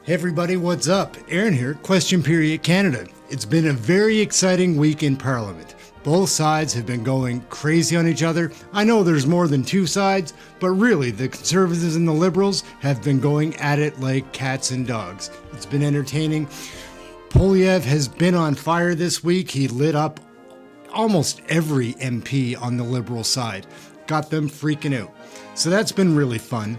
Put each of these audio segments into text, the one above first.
Hey everybody, what's up? Ehren here, Question Period Canada. It's been a very exciting week in Parliament. Both sides have been going crazy on each other. I know there's more than two sides, but really the Conservatives and the Liberals have been going at it like cats and dogs. It's been entertaining. Poilievre has been on fire this week. He lit up almost every MP on the Liberal side. Got them freaking out. So that's been really fun.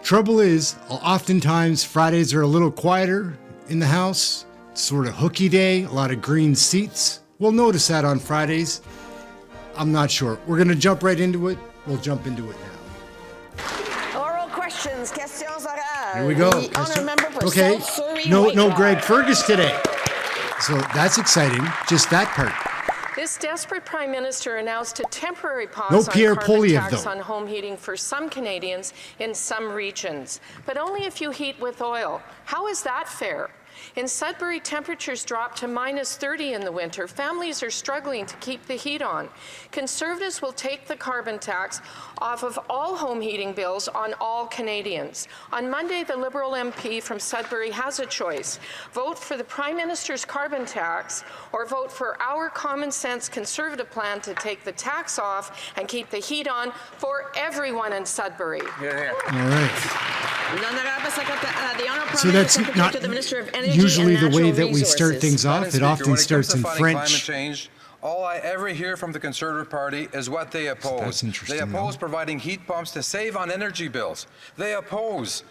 Trouble is, oftentimes Fridays are a little quieter in the House. It's sort of Hooky day, a lot of green seats. We'll notice that on Fridays. I'm not sure. We're going to jump right into it. We'll jump into it now. Oral questions, questions orales. Here we go. Okay, no Greg Fergus today. So that's exciting, just that part. This desperate Prime Minister announced a temporary pause No on carbon tax though. on home heating for some Canadians in some regions, but only if you heat with oil. How is that fair? In Sudbury, temperatures dropped to -30 in the winter. Families are struggling to keep the heat on. Conservatives will take the carbon tax off of all home heating bills on all Canadians. On Monday, the Liberal MP from Sudbury has a choice. Vote for the Prime Minister's carbon tax or vote for our common sense Conservative plan to take the tax off and keep the heat on for everyone in Sudbury. Yeah. All right. So that's not usually the way that we start things off. It often starts in French. All I ever hear from the Conservative Party is what they oppose. That's interesting. They oppose providing heat pumps to save on energy bills. They oppose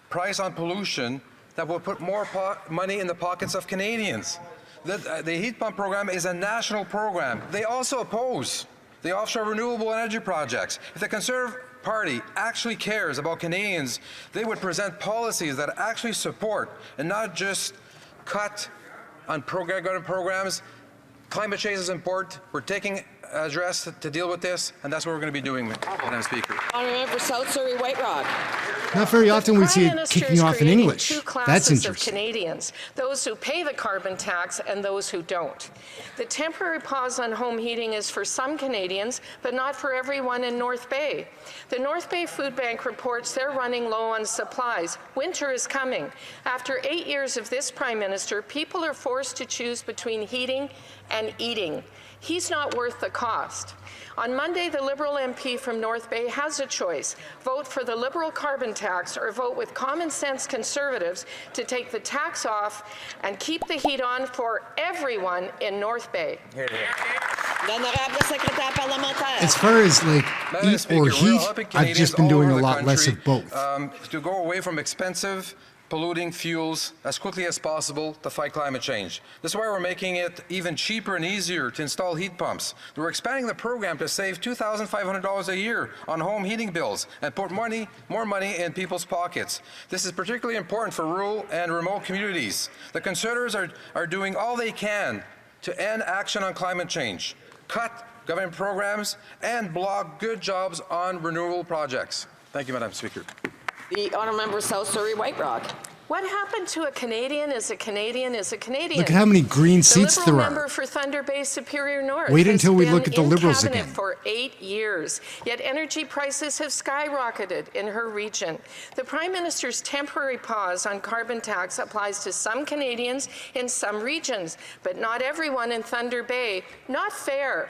price on pollution that will put more money in the pockets of Canadians. The heat pump program is a national program. They also oppose the offshore renewable energy projects. If the Conservative Party actually cares about Canadians, they would present policies that actually support and not just cut on government programs. Climate change is important. We're taking address to deal with this, and that's what we're going to be doing, Madam Speaker. Honourable for South Surrey White Rock. Not very often we see it kicking off in English. That's interesting. Of Canadians, those who pay the carbon tax and those who don't. The temporary pause on home heating is for some Canadians, but not for everyone in North Bay. The North Bay Food Bank reports they're running low on supplies. Winter is coming. After 8 years of this Prime Minister, people are forced to choose between heating and eating. He's not worth the cost. On Monday, the Liberal MP from North Bay has a choice. Vote for the Liberal carbon tax or vote with common sense Conservatives to take the tax off and keep the heat on for everyone in North Bay. As far as like eat or heat, I've just been doing a lot less of both. To go away from expensive, polluting fuels as quickly as possible to fight climate change. This is why we're making it even cheaper and easier to install heat pumps. We're expanding the program to save $2,500 a year on home heating bills and put more money in people's pockets. This is particularly important for rural and remote communities. The Conservatives are doing all they can to end action on climate change, cut government programs, and block good jobs on renewable projects. Thank you, Madam Speaker. The Honourable Member South Surrey White Rock. What happened to a Canadian is a Canadian is a Canadian. Look at how many green seats there are. The Liberal member for Thunder Bay Superior North Wait until we look at the Liberals again. For 8 years, yet energy prices have skyrocketed in her region. The Prime Minister's temporary pause on carbon tax applies to some Canadians in some regions, but not everyone in Thunder Bay. Not fair.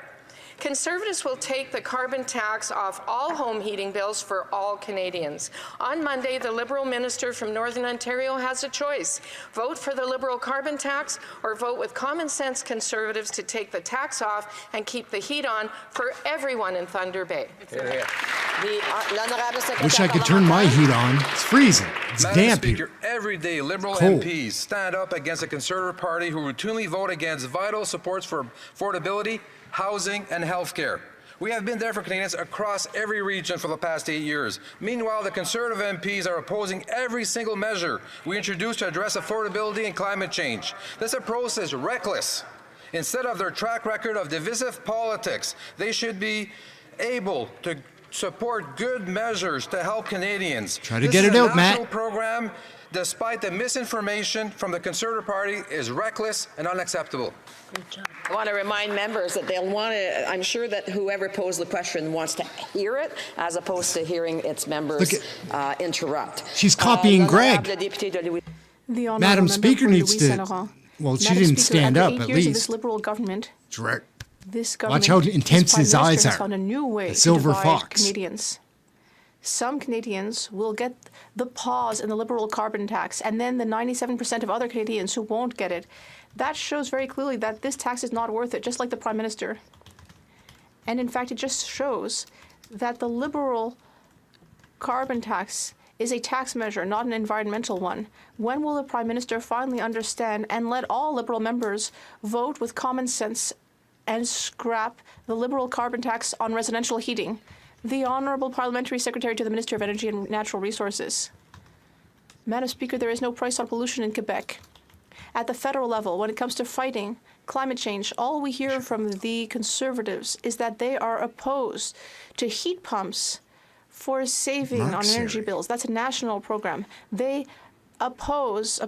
Conservatives will take the carbon tax off all home heating bills for all Canadians. On Monday, the Liberal minister from Northern Ontario has a choice. Vote for the Liberal carbon tax or vote with common sense Conservatives to take the tax off and keep the heat on for everyone in Thunder Bay. Wish I could turn my heat on. It's freezing. It's damp here. Every day, Liberal MPs stand up against the Conservative Party who routinely vote against vital supports for affordability, housing, and health care. We have been there for Canadians across every region for the past 8 years. Meanwhile, the Conservative MPs are opposing every single measure we introduced to address affordability and climate change. This approach is reckless. Instead of their track record of divisive politics, they should be able to support good measures to help Canadians. Try to get it out, Matt. This program, despite the misinformation from the Conservative Party, is reckless and unacceptable. I want to remind members that they'll want to, I'm sure that whoever posed the question wants to hear it as opposed to hearing its members interrupt. She's copying Greg. The Honourable Madam Member Speaker for needs Louis to. Saint-Laurent. Well, she Madam didn't Speaker, stand after up 8 at years of least. this Liberal government, Direct. this government, Watch how intense this his Prime eyes Minister has are. found a new way A to silver divide fox. Canadians. Some Canadians will get the pause in the Liberal carbon tax, and then the 97% of other Canadians who won't get it. That shows very clearly that this tax is not worth it, just like the Prime Minister. And in fact, it just shows that the Liberal carbon tax is a tax measure, not an environmental one. When will the Prime Minister finally understand and let all Liberal members vote with common sense and scrap the Liberal carbon tax on residential heating? The Honourable Parliamentary Secretary to the Minister of Energy and Natural Resources. Madam Speaker, there is no price on pollution in Quebec. At the federal level, when it comes to fighting climate change, all we hear from the Conservatives is that they are opposed to heat pumps for saving on energy bills. That's a national program. They oppose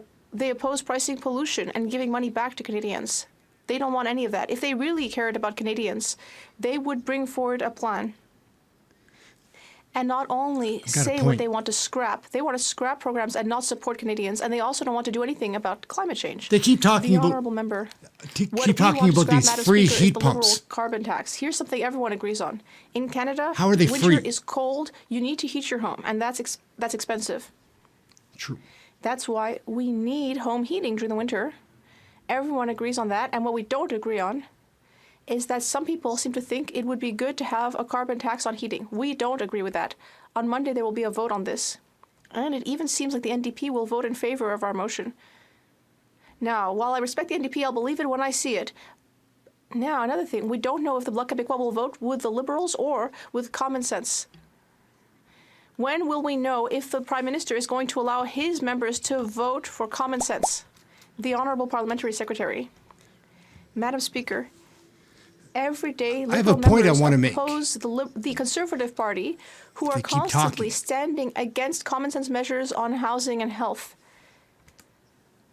pricing pollution and giving money back to Canadians. They don't want any of that. If they really cared about Canadians, they would bring forward a plan. And not only say what they want to scrap, they want to scrap programs and not support Canadians, and they also don't want to do anything about climate change. They keep talking the about. Honourable Member. Keep talking about these free heat pumps. Liberal carbon tax. Here's something everyone agrees on. In Canada, How are they winter free? is cold. You need to heat your home, and that's expensive. True. That's why we need home heating during the winter. Everyone agrees on that, and what we don't agree on is that some people seem to think it would be good to have a carbon tax on heating. We don't agree with that. On Monday, there will be a vote on this. And it even seems like the NDP will vote in favor of our motion. Now, while I respect the NDP, I'll believe it when I see it. Now, another thing, we don't know if the Bloc Québécois will vote with the Liberals or with common sense. When will we know if the Prime Minister is going to allow his members to vote for common sense? The Honourable Parliamentary Secretary. Madam Speaker, every day I have a point I want to make. oppose the Conservative Party, who are constantly standing against common sense measures on housing and health.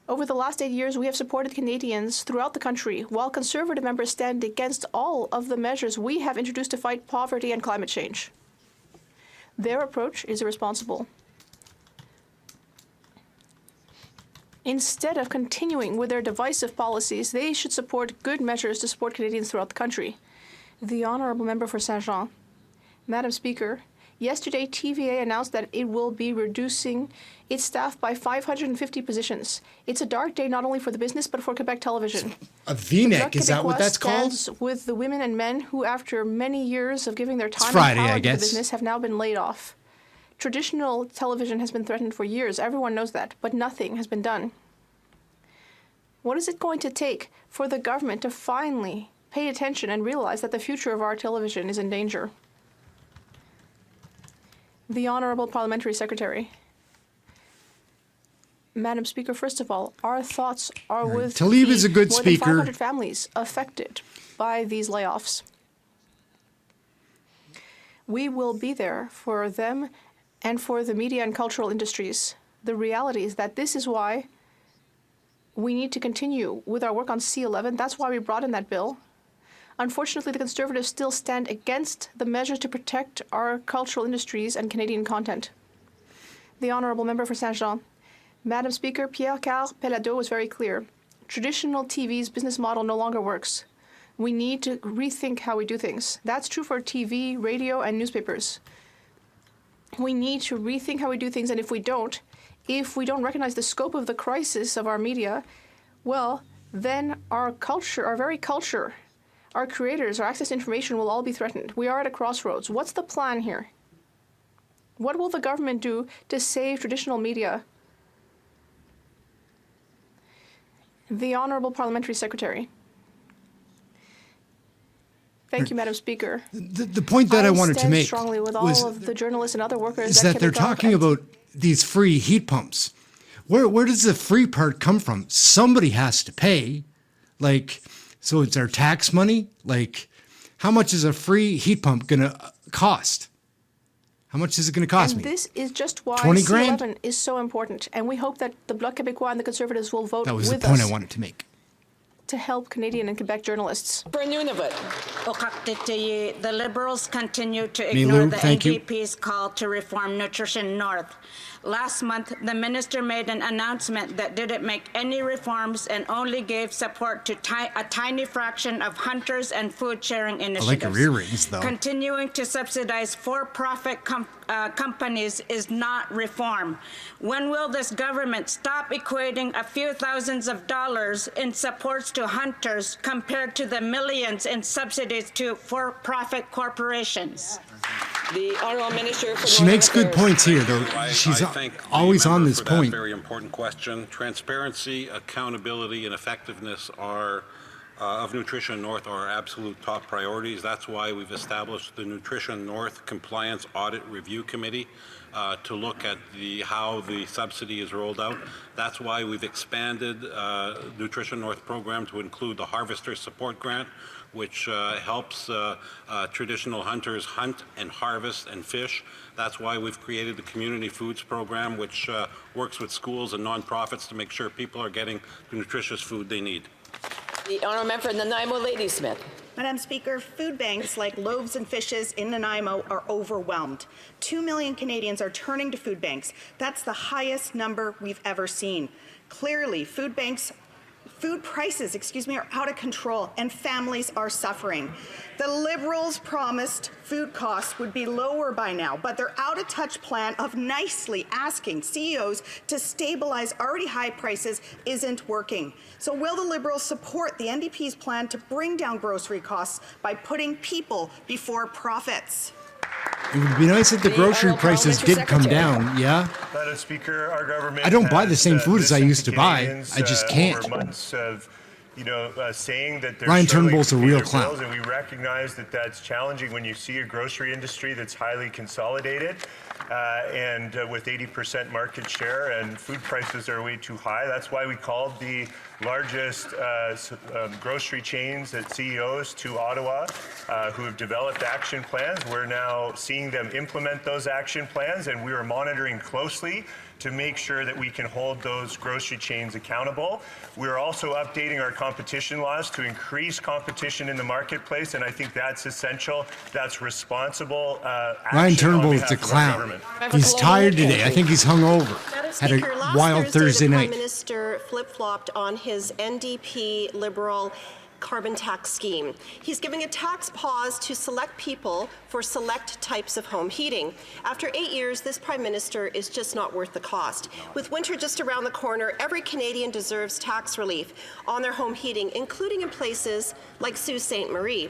Over the last 8 years, we have supported Canadians throughout the country, while Conservative members stand against all of the measures we have introduced to fight poverty and climate change. Their approach is irresponsible. Instead of continuing with their divisive policies, they should support good measures to support Canadians throughout the country. The Honourable Member for Saint-Jean. Madam Speaker, yesterday TVA announced that it will be reducing its staff by 550 positions. It's a dark day not only for the business but for Quebec television. A V-neck, is that what that's called? Stands with the women and men who, after many years of giving their time Friday, and power I to the guess. business, have now been laid off. Traditional television has been threatened for years. Everyone knows that, but nothing has been done. What is it going to take for the government to finally pay attention and realize that the future of our television is in danger? The Honourable Parliamentary Secretary. Madam Speaker, first of all, our thoughts are with Talib is a good more speaker. than 500 families affected by these layoffs. We will be there for them and for the media and cultural industries. The reality is that this is why we need to continue with our work on C11. That's why we brought in that bill. Unfortunately, the Conservatives still stand against the measures to protect our cultural industries and Canadian content. The Honourable Member for Saint-Jean. Madam Speaker, Pierre-Carl Pelado was very clear. Traditional TV's business model no longer works. We need to rethink how we do things. That's true for TV, radio, and newspapers. We need to rethink how we do things, and if we don't recognize the scope of the crisis of our media, well, then our culture, our very culture, our creators, our access to information will all be threatened. We are at a crossroads. What's the plan here? What will the government do to save traditional media? The Honourable Parliamentary Secretary. Thank you, Madam Speaker. The point that I wanted to make strongly with all of the journalists and other workers is that they're talking about these free heat pumps. Where does the free part come from? Somebody has to pay. So it's our tax money? How much is a free heat pump going to cost? How much is it going to cost me? This is just why 20 grand? C11 is so important. And we hope that the Bloc Québécois and the Conservatives will vote with us. That was the point I wanted to make. To help Canadian and Quebec journalists. For Nunavut. The Liberals continue to Milou, ignore the thank you. NDP's call to reform Nutrition North. Last month, the minister made an announcement that didn't make any reforms and only gave support to a tiny fraction of hunters and food sharing initiatives. I like her earrings, though. Continuing to subsidize for-profit companies is not reform. When will this government stop equating a few thousands of dollars in supports to hunters compared to the millions in subsidies to for-profit corporations? The Honourable Minister for She makes good points here, though. She's always on this point. Very important question. Transparency, accountability, and effectiveness are of Nutrition North are absolute top priorities. That's why we've established the Nutrition North Compliance Audit Review Committee to look at how the subsidy is rolled out. That's why we've expanded Nutrition North program to include the Harvester Support Grant, which helps traditional hunters hunt and harvest and fish. That's why we've created the Community Foods Program, which works with schools and nonprofits to make sure people are getting the nutritious food they need. The Honourable Member for Nanaimo Ladysmith. Madam Speaker, food banks like Loaves and Fishes in Nanaimo are overwhelmed. 2 million Canadians are turning to food banks. That's the highest number we've ever seen. Clearly, food prices, are out of control and families are suffering. The Liberals promised food costs would be lower by now, but their out-of-touch plan of nicely asking CEOs to stabilize already high prices isn't working. So will the Liberals support the NDP's plan to bring down grocery costs by putting people before profits? It would be nice if the grocery prices did come down, yeah? Madam Speaker, our government I don't buy the same food as I used to buy. Canadians, I just can't. Over months of, saying that they're Ryan struggling Turnbull's to a pay real their clown. bills, and we recognize that that's challenging when you see a grocery industry that's highly consolidated and with 80% market share, and food prices are way too high. That's why we called the largest grocery chains and CEOs to Ottawa who have developed action plans. We're now seeing them implement those action plans, and we are monitoring closely to make sure that we can hold those grocery chains accountable. We're also updating our competition laws to increase competition in the marketplace, and I think that's essential. That's responsible Ryan action Turnbull on is a behalf of our clown. government. He's tired today. I think he's hungover. Had a wild Thursday the night. Prime Minister flip-flopped on his NDP Liberal carbon tax scheme. He's giving a tax pause to select people for select types of home heating. After 8 years, this Prime Minister is just not worth the cost. With winter just around the corner, every Canadian deserves tax relief on their home heating, including in places like Sault Ste. Marie.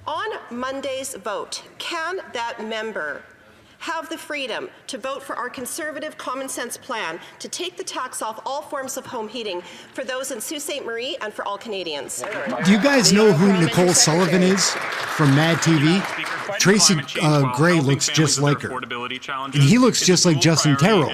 On Monday's vote, can that member have the freedom to vote for our conservative common sense plan to take the tax off all forms of home heating for those in Sault Ste. Marie and for all Canadians? Do you guys know who Nicole Sullivan is from Mad TV? Tracy Gray looks just like her. And he looks just like Justin Terrell.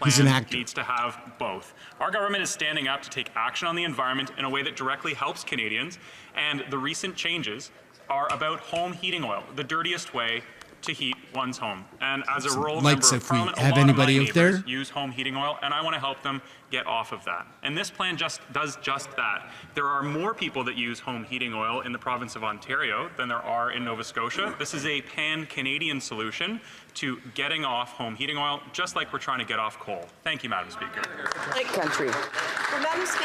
He's an actor. Needs to have both. Our government is standing up to take action on the environment in a way that directly helps Canadians, and the recent changes are about home heating oil, the dirtiest way to heat one's home. And as a rural member of Parliament, a lot of my neighbors use home heating oil, and I want to help them get off of that. And this plan does just that. There are more people that use home heating oil in the province of Ontario than there are in Nova Scotia. This is a pan-Canadian solution to getting off home heating oil, just like we're trying to get off coal. Thank you, Madam Speaker. Country.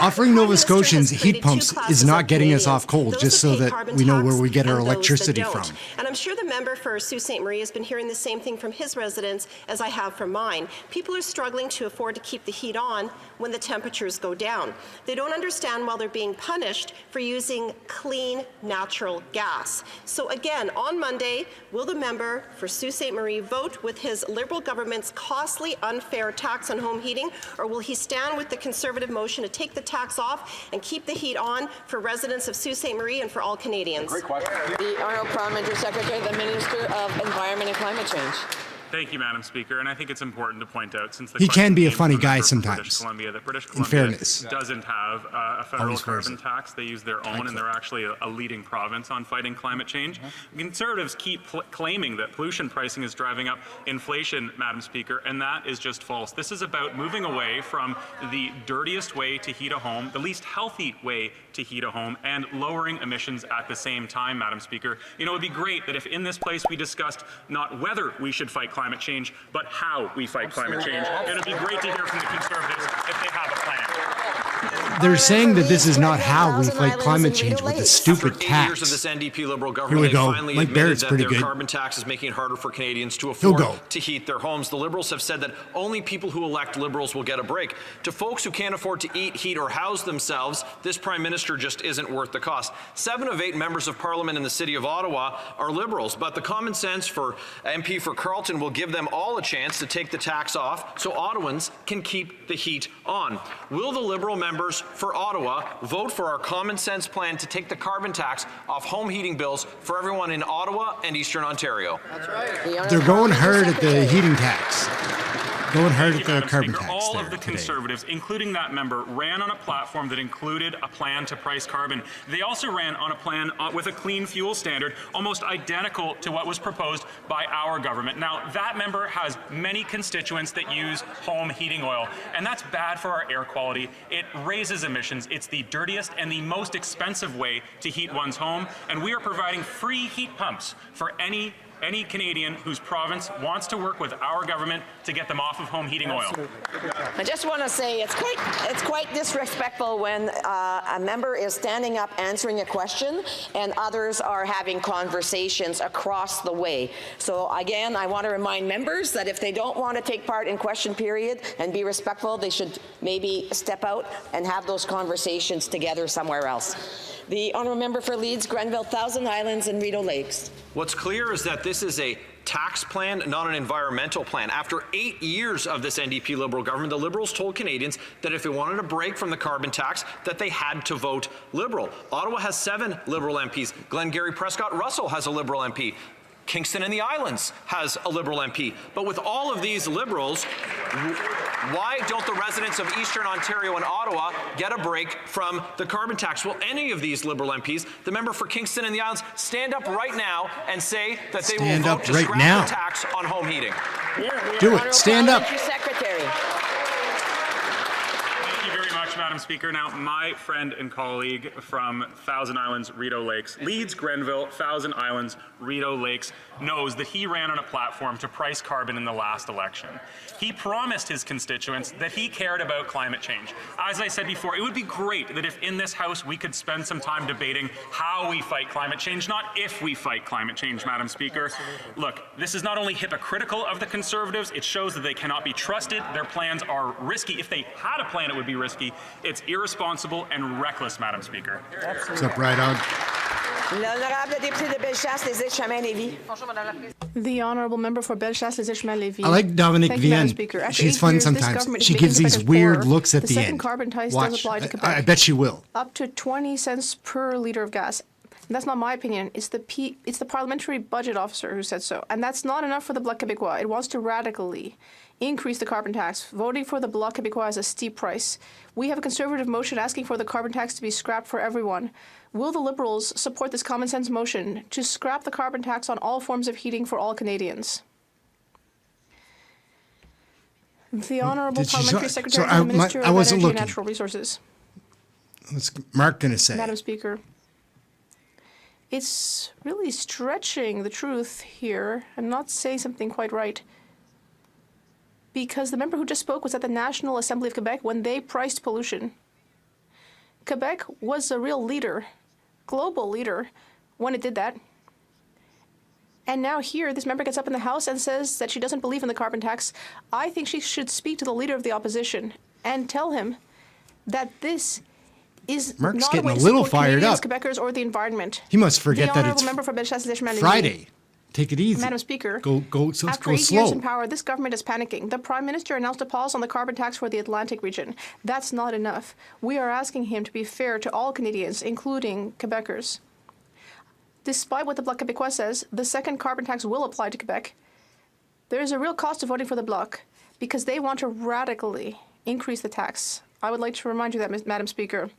Offering Nova Scotians heat pumps is not getting us off coal, just so that we know where we get our electricity from. And I'm sure the member for Sault Ste. Marie has been hearing the same thing from his residents as I have from mine. People are struggling to afford to keep the heat on when the temperatures go down. They don't understand why they're being punished for using clean natural gas. So again, on Monday, will the member for Sault Ste. Marie vote with his Liberal government's costly, unfair tax on home heating, or will he stand with the Conservative motion to take the tax off and keep the heat on for residents of Sault Ste. Marie and for all Canadians? Great question. The Honourable Parliamentary Secretary, the Minister of Environment and Climate Change. Thank you, Madam Speaker, and I think it's important to point out, since the He can be a funny question guy came from sometimes. British Columbia, that British In Columbia fairness. doesn't have a federal Always carbon tax. They use their own, and they're actually a leading province on fighting climate change. Conservatives keep claiming that pollution pricing is driving up inflation, Madam Speaker, and that is just false. This is about moving away from the dirtiest way to heat a home, the least healthy way to heat a home, and lowering emissions at the same time, Madam Speaker. You know, it would be great that if in this place we discussed not whether we should fight climate climate change, but how we fight climate change. And it'd be great to hear from the Conservatives if they have a plan. They're saying that this is not how we fight climate change with a stupid After 8 tax. years of this NDP Liberal Here government, we they go. finally Mike admitted Barrett's that pretty their good. carbon tax is making it harder for Canadians to He'll afford go. to heat their homes. The Liberals have said that only people who elect Liberals will get a break. To folks who can't afford to eat, heat, or house themselves, this Prime Minister just isn't worth the cost. 7 of 8 members of Parliament in the City of Ottawa are Liberals, but the common sense for MP for Carleton will give them all a chance to take the tax off so Ottawans can keep the heat on. Will the Liberal members for Ottawa vote for our common sense plan to take the carbon tax off home heating bills for everyone in Ottawa and Eastern Ontario? That's right. They're going hard at the heating tax. Going hard Thank at you, the Madam carbon Speaker. tax All there of the today. Conservatives, including that member, ran on a platform that included a plan to price carbon. They also ran on a plan with a clean fuel standard, almost identical to what was proposed by our government. Now, that member has many constituents that use home heating oil, and that's bad for our air quality. It raises emissions. It's the dirtiest and the most expensive way to heat one's home, and we are providing free heat pumps for any Canadian whose province wants to work with our government to get them off of home heating oil. I just want to say it's quite disrespectful when a member is standing up answering a question and others are having conversations across the way. So again, I want to remind members that if they don't want to take part in question period and be respectful, they should maybe step out and have those conversations together somewhere else. The honourable member for Leeds, Grenville, Thousand Islands and Rideau Lakes. What's clear is that this is a tax plan, not an environmental plan. After 8 years of this NDP Liberal government, the Liberals told Canadians that if they wanted a break from the carbon tax, that they had to vote Liberal. Ottawa has 7 Liberal MPs. Glengarry Prescott Russell has a Liberal MP. Kingston and the Islands has a Liberal MP. But with all of these Liberals, why don't the residents of Eastern Ontario and Ottawa get a break from the carbon tax? Will any of these Liberal MPs, the member for Kingston and the Islands, stand up right now and say that they will vote to scrap the tax on home heating? Do it. Stand up. Secretary. Thank you very much, Madam Speaker. Now, my friend and colleague from Thousand Islands, Rideau Lakes, Leeds, Grenville, Thousand Islands, Rideau Lakes, knows that he ran on a platform to price carbon in the last election. He promised his constituents that he cared about climate change. As I said before, it would be great that if in this House we could spend some time debating how we fight climate change, not if we fight climate change, Madam Speaker. Look, this is not only hypocritical of the Conservatives, it shows that they cannot be trusted. Their plans are risky. If they had a plan, it would be risky. It's irresponsible and reckless, Madam Speaker. What's up, Right On? L'honorable député de Bellechasse-les-Îles-Chamin-Lévis. The honourable member for Bellechasse-les-Îles-Chamin-Lévis. I like Dominique Thank you, Madam Vienne. Speaker. After She's 8 fun years, this sometimes. government is She making gives these Quebecers weird poorer. looks at the second end. carbon tax does Watch. apply to Quebec. I bet she will. Up to 20 cents per litre of gas. And that's not my opinion. It's the Parliamentary Budget Officer who said so. And that's not enough for the Bloc Québécois. It wants to radically increase the carbon tax. Voting for the Bloc Québécois is a steep price. We have a Conservative motion asking for the carbon tax to be scrapped for everyone. Will the Liberals support this common sense motion to scrap the carbon tax on all forms of heating for all Canadians? The Honourable Parliamentary Secretary to the Minister of Energy and Natural Resources. What's Mark going to say? Madam Speaker, it's really stretching the truth here and not saying something quite right. Because the member who just spoke was at the National Assembly of Quebec when they priced pollution. Quebec was a real leader, global leader, when it did that. And now here, this member gets up in the House and says that she doesn't believe in the carbon tax. I think she should speak to the leader of the opposition and tell him that this is Mark's not getting a way a to little support fired Canadians, up. Quebecers, or the environment. He must forget that it's member for Bellechasse-les-Chamin-Lévis. Friday. Take it easy. Madam Speaker, go after 8 slow. years in power, this government is panicking. The Prime Minister announced a pause on the carbon tax for the Atlantic region. That's not enough. We are asking him to be fair to all Canadians, including Quebecers. Despite what the Bloc Québécois says, the second carbon tax will apply to Quebec. There is a real cost to voting for the Bloc because they want to radically increase the tax. I would like to remind you that, Madam Speaker.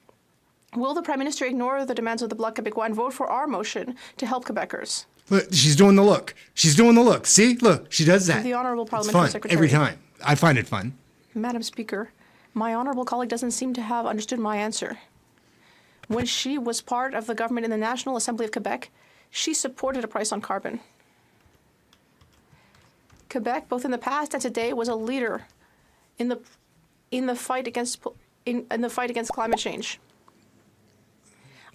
Will the Prime Minister ignore the demands of the Bloc Québécois and vote for our motion to help Quebecers? Look, she's doing the look. She's doing the look. See? Look, she does that. The Honourable It's Parliamentary fun Secretary. every time. I find it fun. Madam Speaker, my honourable colleague doesn't seem to have understood my answer. When she was part of the government in the National Assembly of Quebec, she supported a price on carbon. Quebec, both in the past and today, was a leader in the fight against climate change.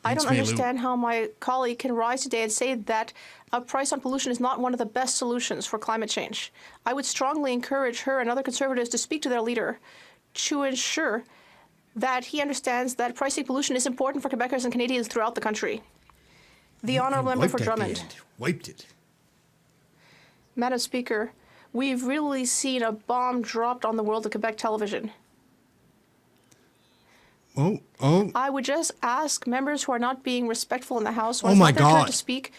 I don't understand how my colleague can rise today and say that a price on pollution is not one of the best solutions for climate change. I would strongly encourage her and other Conservatives to speak to their leader to ensure that he understands that pricing pollution is important for Quebecers and Canadians throughout the country. The honourable member for Drummond. Wiped it. Madam Speaker, we've really seen a bomb dropped on the world of Quebec television. Oh. I would just ask members who are not being respectful in the House Oh when my it's not their turn God. to speak,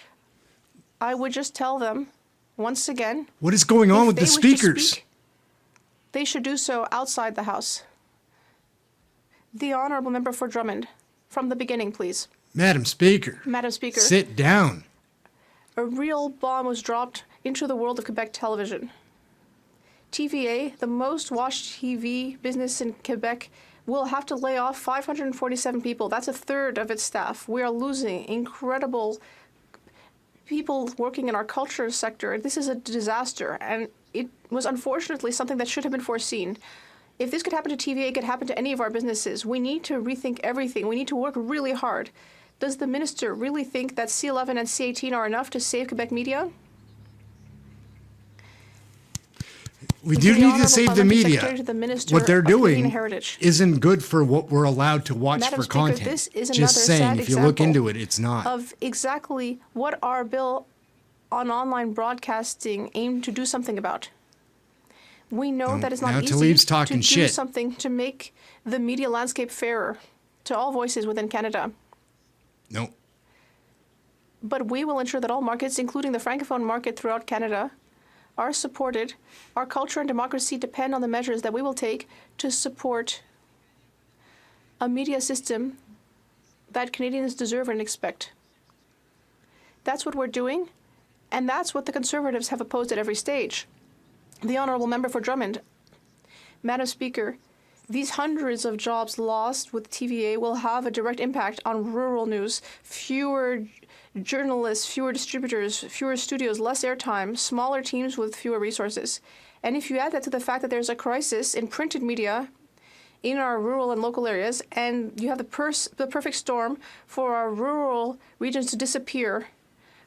I would just tell them, once again, What is going on if with the they wish to speakers? speak, they should do so outside the House. The honourable member for Drummond, from the beginning, please. Madam Speaker. Madam Speaker. Sit down. A real bomb was dropped into the world of Quebec television. TVA, the most watched TV business in Quebec, will have to lay off 547 people. That's a third of its staff. We are losing incredible people working in our culture sector. This is a disaster, and it was unfortunately something that should have been foreseen. If this could happen to TVA, it could happen to any of our businesses. We need to rethink everything. We need to work really hard. Does the minister really think that C11 and C18 are enough to save Quebec media? We do need to save the media. What they're doing isn't good for what we're allowed to watch Madam for Speaker, content. this is Just another saying, sad if you look example into it, it's not. of exactly what our bill on online broadcasting aimed to do something about. We know that it's now not easy Talib's to talking do shit. something to make the media landscape fairer to all voices within Canada. No. But we will ensure that all markets, including the Francophone market throughout Canada, are supported. Our culture and democracy depend on the measures that we will take to support a media system that Canadians deserve and expect. That's what we're doing, and that's what the Conservatives have opposed at every stage. The honourable member for Drummond. Madam Speaker, these hundreds of jobs lost with TVA will have a direct impact on rural news. Fewer journalists, fewer distributors, fewer studios, less airtime, smaller teams with fewer resources. And if you add that to the fact that there's a crisis in printed media in our rural and local areas, and you have the perfect storm for our rural regions to disappear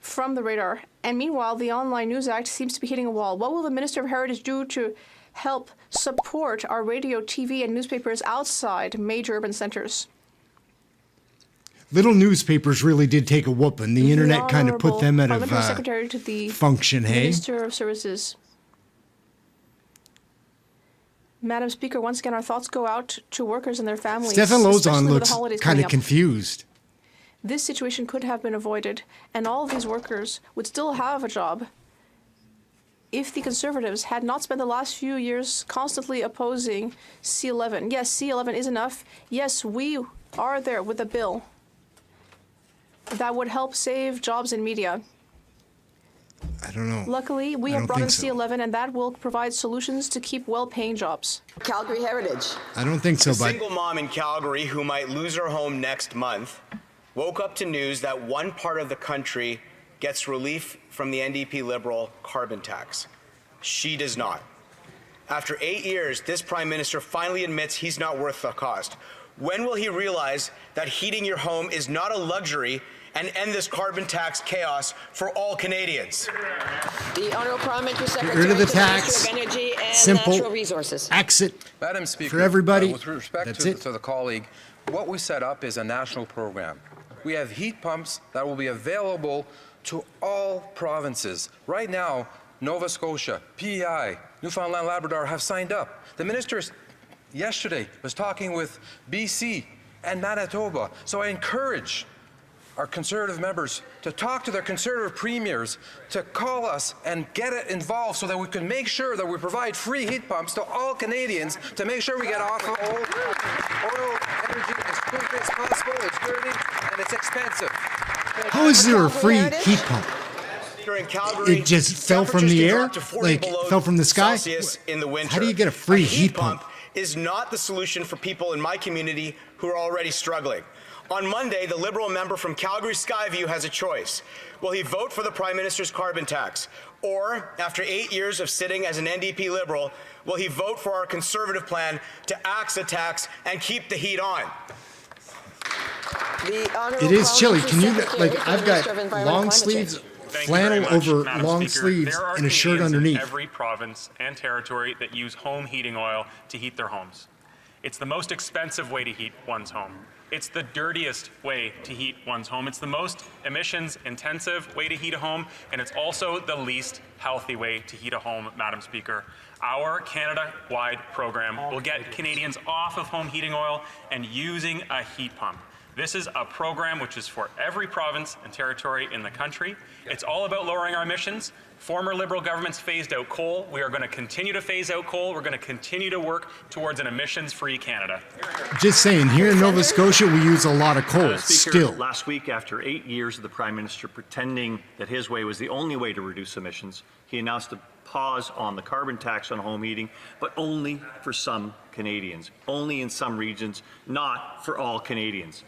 from the radar. And meanwhile, the Online News Act seems to be hitting a wall. What will the Minister of Heritage do to help support our radio, TV, and newspapers outside major urban centers? Little newspapers really did take a whooping. The internet kind of put them out of Secretary to the function, hey? Minister of Services. Madam Speaker, once again, our thoughts go out to workers and their families. Stefan Lozon looks kind kind of confused. This situation could have been avoided, and all of these workers would still have a job if the Conservatives had not spent the last few years constantly opposing C11. Yes, C11 is enough. Yes, we are there with a bill that would help save jobs in media. I don't know. Luckily, we I have don't brought in think so. C11, and that will provide solutions to keep well-paying jobs. Calgary Heritage. I don't think so, A bud. single mom in Calgary who might lose her home next month woke up to news that one part of the country gets relief from the NDP Liberal carbon tax. She does not. After 8 years, this Prime Minister finally admits he's not worth the cost. When will he realize that heating your home is not a luxury and end this carbon tax chaos for all Canadians? The Honourable Parliamentary Secretary Get rid of the to tax. Minister of Energy and Simple. Natural Resources. Exit. Madam Speaker, For everybody. with respect That's to, it. to the colleague, what we set up is a national program. We have heat pumps that will be available to all provinces. Right now, Nova Scotia, PEI, Newfoundland, Labrador have signed up. The minister yesterday was talking with BC and Manitoba. So I encourage our Conservative members to talk to their Conservative premiers to call us and get it involved so that we can make sure that we provide free heat pumps to all Canadians to make sure we get off of oil energy as quickly as possible. It's dirty and it's expensive. How is there a free heat pump? In Calgary, It just fell from the air? temperatures can drop to 40 Like, below fell from the sky? Celsius in the winter. How do you get a free heat pump? is not the solution for people in my community who are already struggling. On Monday, the Liberal member from Calgary Skyview has a choice. Will he vote for the Prime Minister's carbon tax? Or, after 8 years of sitting as an NDP Liberal, will he vote for our Conservative plan to axe the tax and keep the heat on? It is chilly. Can you, like, I've got long sleeves, flannel over long sleeves, and a shirt underneath. There are Canadians in every province and territory that use home heating oil to heat their homes. It's the most expensive way to heat one's home. It's the dirtiest way to heat one's home. It's the most emissions-intensive way to heat a home, and it's also the least healthy way to heat a home, Madam Speaker. Our Canada-wide program will get Canadians off of home heating oil and using a heat pump. This is a program which is for every province and territory in the country. It's all about lowering our emissions. Former Liberal governments phased out coal. We are going to continue to phase out coal. We're going to continue to work towards an emissions-free Canada. Just saying, here in Nova Scotia, we use a lot of coal, still. Last week, after 8 years of the Prime Minister pretending that his way was the only way to reduce emissions, he announced a pause on the carbon tax on home heating, but only for some Canadians, only in some regions, not for all Canadians.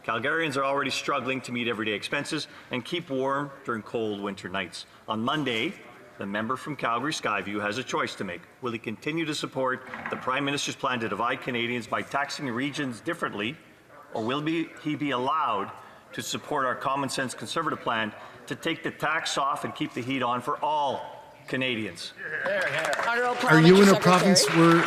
Calgarians are already struggling to meet everyday expenses and keep warm during cold winter nights. On Monday, the member from Calgary Skyview has a choice to make. Will he continue to support the Prime Minister's plan to divide Canadians by taxing regions differently, or will he be allowed to support our common sense Conservative plan to take the tax off and keep the heat on for all Canadians? Are you in a province where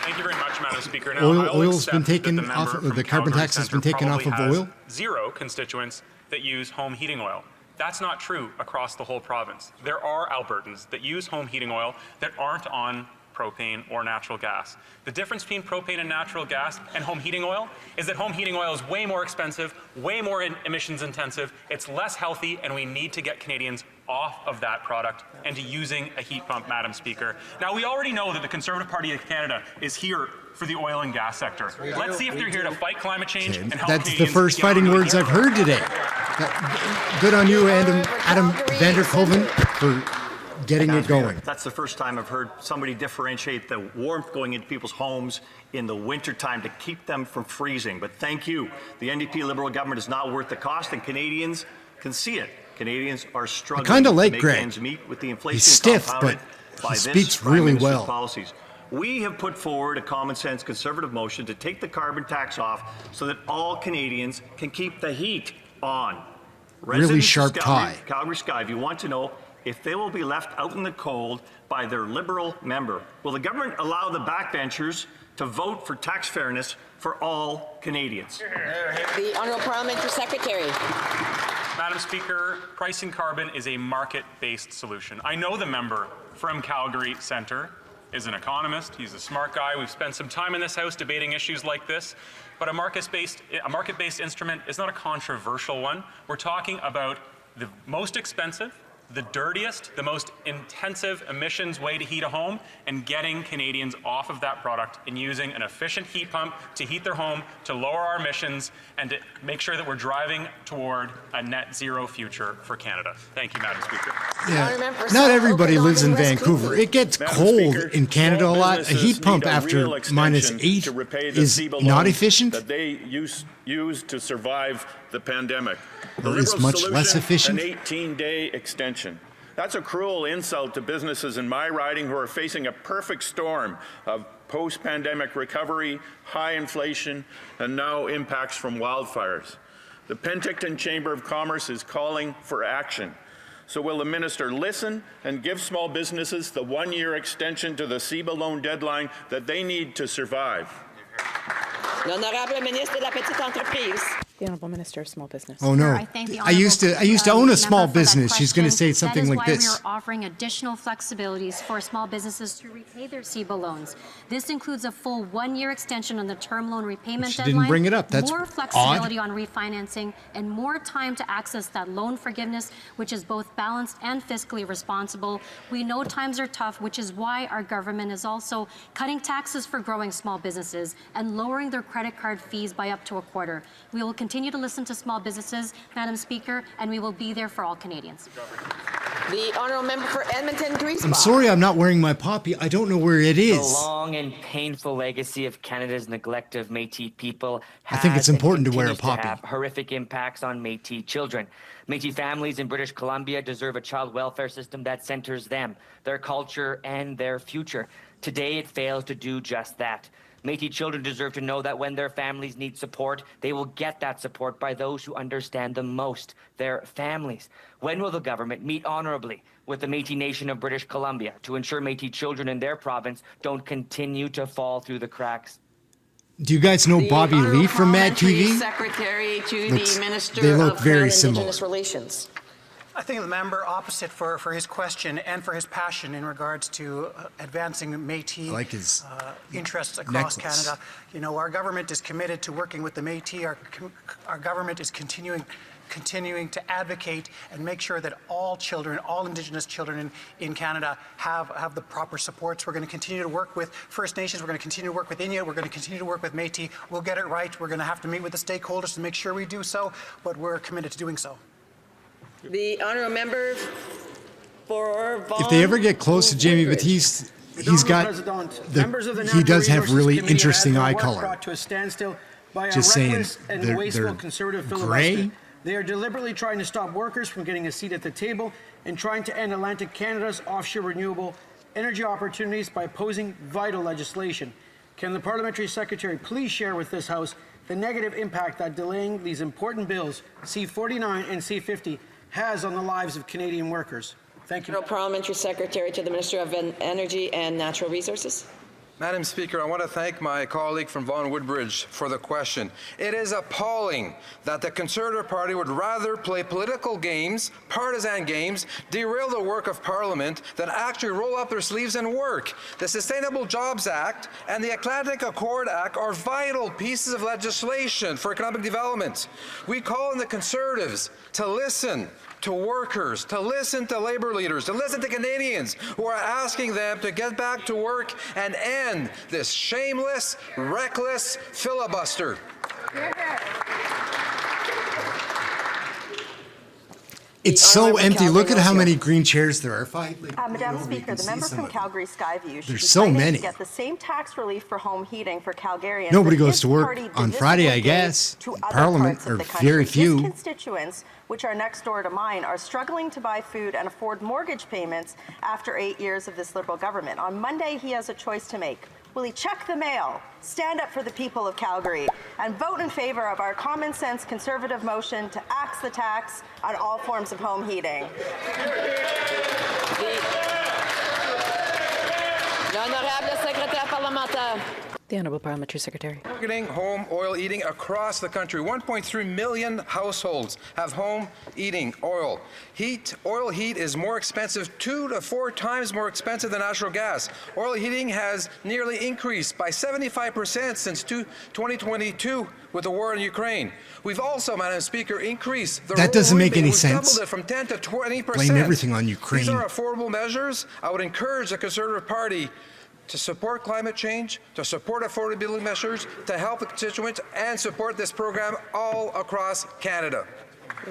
Thank you very much, Madam Speaker. Now, oil's been taken off, or the carbon tax has been taken off of oil? Zero constituents that use home heating oil. That's not true across the whole province. There are Albertans that use home heating oil that aren't on propane or natural gas. The difference between propane and natural gas and home heating oil is that home heating oil is way more expensive, way more emissions intensive, it's less healthy, and we need to get Canadians off of that product and to using a heat pump, Madam Speaker. Now, we already know that the Conservative Party of Canada is here for the oil and gas sector. Let's see if they're here to fight climate change and help That's Canadians the first fighting words I've heard today. Good on you, Adam Vanderkolven, for getting it going. That's the first time I've heard somebody differentiate the warmth going into people's homes in the wintertime to keep them from freezing. But thank you. The NDP Liberal government is not worth the cost, and Canadians can see it. Canadians are struggling I kinda like to make Greg. ends meet with the inflation He's stiff, compounded but by he this speaks Prime really Minister's well. policies. We have put forward a common sense Conservative motion to take the carbon tax off so that all Canadians can keep the heat on. Really sharp tie. Calgary Skyview want to know if they will be left out in the cold by their Liberal member. Will the government allow the backbenchers to vote for tax fairness for all Canadians? The Honourable Parliamentary Secretary. Madam Speaker, pricing carbon is a market-based solution. I know the member from Calgary Centre is an economist. He's a smart guy. We've spent some time in this House debating issues like this. But a market-based instrument is not a controversial one. We're talking about the most expensive, the dirtiest, the most intensive emissions way to heat a home, and getting Canadians off of that product and using an efficient heat pump to heat their home, to lower our emissions, and to make sure that we're driving toward a net zero future for Canada. Thank you, Madam Speaker. Yeah. Not everybody lives in Vancouver. It gets cold in Canada a lot. A heat pump after -8 is not efficient. That they used to survive the pandemic. Or is much less efficient. An 18-day extension. That's a cruel insult to businesses in my riding who are facing a perfect storm of post-pandemic recovery, high inflation, and now impacts from wildfires. The Penticton Chamber of Commerce is calling for action. So will the minister listen and give small businesses the one-year extension to the CEBA loan deadline that they need to survive? L'Honorable Ministre de la Petite Entreprise. The Honourable Minister of Small Business. Oh no! I used to own a small business. She's going to say something like this. That is why we are offering additional flexibilities for small businesses to repay their CEBA loans. This includes a full one-year extension on the term loan repayment She deadline. didn't bring it up. That's more flexibility odd. on refinancing and more time to access that loan forgiveness, which is both balanced and fiscally responsible. We know times are tough, which is why our government is also cutting taxes for growing small businesses and lowering their credit card fees by up to a quarter. We will continue to listen to small businesses, Madam Speaker, and we will be there for all Canadians. The honourable member for Edmonton Griesbach. I'm sorry I'm not wearing my poppy. I don't know where it The is. long and painful legacy of Canada's neglect of Métis people I think it's important to wear a continues poppy. have horrific impacts on Métis children. Métis families in British Columbia deserve a child welfare system that centers them, their culture, and their future. Today, it fails to do just that. Métis children deserve to know that when their families need support, they will get that support by those who understand them most, their families. When will the government meet honorably with the Métis Nation of British Columbia to ensure Métis children in their province don't continue to fall through the cracks? Do you guys know Bobby Lee from Mad TV? Secretary to Looks- the Minister they look of very Indigenous similar. Relations. I think the member opposite for his question and for his passion in regards to advancing Métis I like his interests across necklace. Canada. You know, our government is committed to working with the Métis. Our government is continuing to advocate and make sure that all children, all Indigenous children in Canada have the proper supports. We're going to continue to work with First Nations. We're going to continue to work with Inuit. We're going to continue to work with Métis. We'll get it right. We're going to have to meet with the stakeholders to make sure we do so, but we're committed to doing so. The honourable member for Vaughan. If they ever get close to Jamie Batiste, he's got he does have really interesting eye color. Brought to a standstill by Just a saying, reckless and they're wasteful conservative gray. filibuster. They are deliberately trying to stop workers from getting a seat at the table and trying to end Atlantic Canada's offshore renewable energy opportunities by opposing vital legislation. Can the Parliamentary Secretary please share with this House the negative impact that delaying these important bills, C-49 and C-50, has on the lives of Canadian workers? Thank you. Parliamentary Secretary to the Minister of Energy and Natural Resources. Madam Speaker, I want to thank my colleague from Vaughan Woodbridge for the question. It is appalling that the Conservative Party would rather play political games, partisan games, derail the work of Parliament than actually roll up their sleeves and work. The Sustainable Jobs Act and the Atlantic Accord Act are vital pieces of legislation for economic development. We call on the Conservatives to listen to workers, to listen to labor leaders, to listen to Canadians who are asking them to get back to work and end this shameless, reckless filibuster. It's so empty. Look at how many green chairs there are. Madam Speaker, the member from Calgary Skyview should There's be so fighting many. to get the same tax relief for home heating for Calgarians. Nobody that goes his to work party on Friday, I disappointed guess. to other Parliament, parts of or the country. very His few. constituents, which are next door to mine, are struggling to buy food and afford mortgage payments after 8 years of this Liberal government. On Monday, he has a choice to make. Will he check the mail, stand up for the people of Calgary, and vote in favor of our common sense Conservative motion to axe the tax on all forms of home heating? L'honorable secrétaire parlementaire. The Honourable Parliamentary Secretary. Targeting home oil eating across the country. 1.3 million households have home eating oil. Oil heat is more expensive, 2 to 4 times more expensive than natural gas. Oil heating has nearly increased by 75% since 2022 with the war in Ukraine. We've also, Madam Speaker, increased the That doesn't make any We've sense. doubled it from 10 to 20%. Blame everything on Ukraine. These are affordable measures. I would encourage the Conservative Party to support climate change, to support affordability measures, to help the constituents, and support this program all across Canada.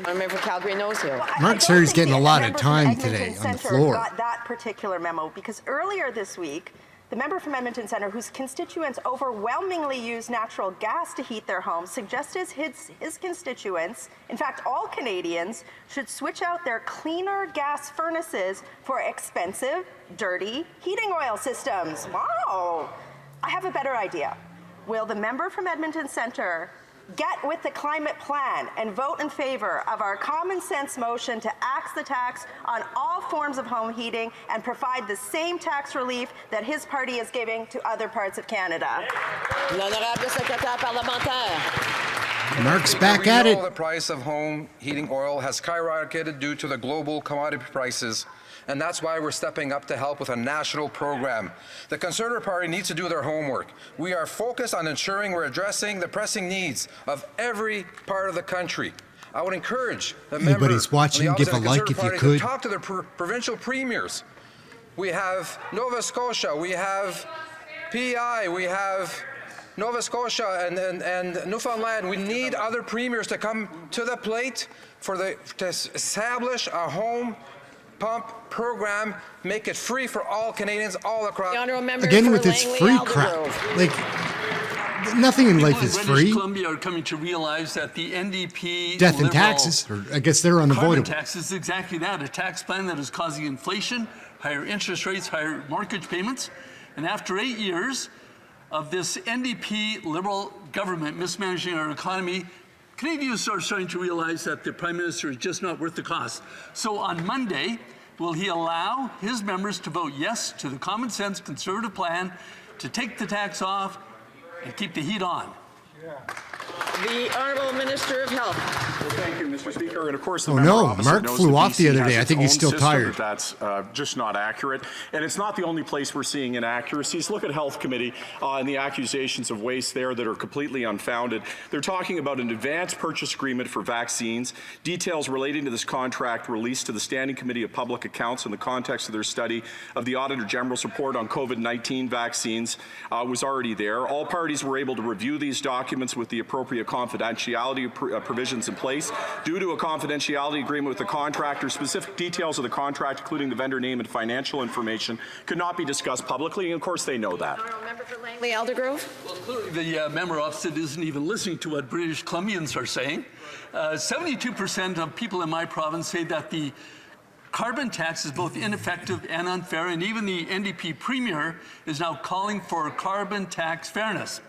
I remember Calgary knows here. Mark Sari's getting a lot of member from time Edmonton today on the Centre floor. got that particular memo because earlier this week, the member from Edmonton Centre, whose constituents overwhelmingly use natural gas to heat their homes, suggested his constituents, in fact all Canadians, should switch out their cleaner gas furnaces for expensive, dirty heating oil systems. Wow! I have a better idea. Will the member from Edmonton Centre get with the climate plan and vote in favor of our common sense motion to axe the tax on all forms of home heating and provide the same tax relief that his party is giving to other parts of Canada? L'honorable secrétaire parlementaire. Mark's back at We know it. the price of home heating oil has skyrocketed due to the global commodity prices, and that's why we're stepping up to help with a national program. The Conservative Party needs to do their homework. We are focused on ensuring we're addressing the pressing needs of every part of the country. I would encourage the Anybody's watching, on the give a opposite like Conservative if you Party could. to talk to the provincial premiers. We have Nova Scotia, we have PI, we have Nova Scotia and Newfoundland. We need other premiers to come to the plate to establish a home pump program, make it free for all Canadians all across. The honourable member Again for with this Langley free Aldergrove. crap. Like, nothing in life is British free. Columbia are coming to realize that the NDP Death and Liberal taxes, or I guess they're carbon unavoidable. tax is exactly that, a tax plan that is causing inflation, higher interest rates, higher mortgage payments. And after 8 years of this NDP Liberal government mismanaging our economy, Canadians are starting to realize that the Prime Minister is just not worth the cost. So on Monday, will he allow his members to vote yes to the common sense Conservative plan to take the tax off and keep the heat on? The Honourable Minister of Health. Well, thank you, Mr. Speaker. And of course, the Oh, member no, opposite Mark knows flew that off the BC other has day. I its think he's own still system, tired. That's just not accurate. And it's not the only place we're seeing inaccuracies. Look at Health Committee and the accusations of waste there that are completely unfounded. They're talking about an advance purchase agreement for vaccines. Details relating to this contract released to the Standing Committee of Public Accounts in the context of their study of the Auditor General's report on COVID-19 vaccines was already there. All parties were able to review these documents with the appropriate confidentiality provisions in place. Due to a confidentiality agreement with the contractor, specific details of the contract, including the vendor name and financial information, could not be discussed publicly, and of course they know that. Member for Langley Aldergrove. Well, clearly the member opposite isn't even listening to what British Columbians are saying. 72% of people in my province say that the carbon tax is both ineffective and unfair, and even the NDP Premier is now calling for carbon tax fairness.